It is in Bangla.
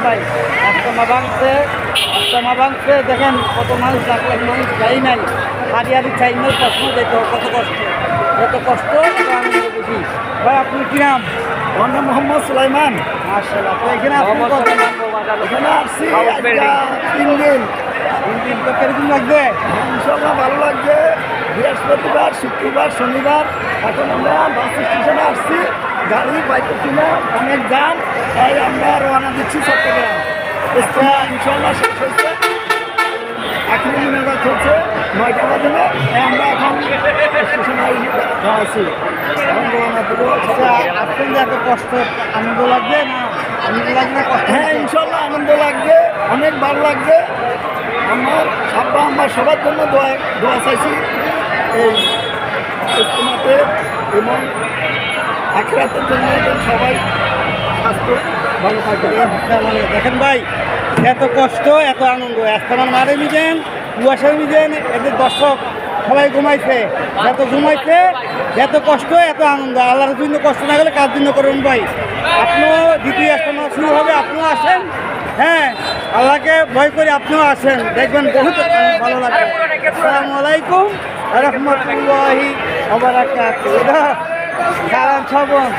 ভাই আস্তমা ভাঙছে দেখেন কত মানুষ ডাকলেন মানুষ যাই নাই হারিয়ারি চাই না প্রশ্ন দেখতে কত কষ্ট আনন্দ বেশি ভাই আপনি কি নাম? আমার নাম মোহাম্মদ সুলাইমান। মাশাআল্লাহ তো এখানে আপনি কত এখানে আসছি আজকে 3 দিন। 3 দিন তো কিরকম লাগবে? ইনশাল্লাহ ভালো লাগছে। বৃহস্পতিবার, শুক্রবার, শনিবার এখন আমরা বাস স্টেশনে আসছি, গাড়ি পাইতেছি না, অনেক দাম, তাই আমরা রওনা দিচ্ছি চট্টগ্রাম। ইনশাল্লাহ শেষ হয়েছে, এখনই মিনাজার চলছে 9টা বাজে। আমরা এখন স্টেশনে আছি, এখন রওনা দেবো। আসছেন যে এত কষ্ট আনন্দ লাগবে না? আনন্দ লাগবে না কষ্ট? হ্যাঁ ইনশাল্লাহ আনন্দ লাগছে, অনেক ভালো লাগছে। আমার আব্বা আমার সবার জন্য দোয়া চাইছি এই ইজতেমাতে এবং আখিরাতের জন্য সবাই স্বাস্থ্য ভালো থাকবে। দেখেন ভাই এত কষ্ট এত আনন্দ একটামান মারে নিবেন কুয়াশায় নিবেন এদের দর্শক সবাই ঘুমাইছে, এত কষ্ট এত আনন্দ। আল্লাহর জন্য কষ্ট না গেলে কার জন্য করবেন ভাই? আপনিও দ্বিতীয় একটা শুরু হবে, আপনিও আসেন। হ্যাঁ আল্লাহকে ভয় করে আপনিও আসেন, দেখবেন বহুত ভালো লাগবে। আসসালামু আলাইকুম রহমতুল্লাহি ওয়া বারাকাতুহু। সালাম সবন।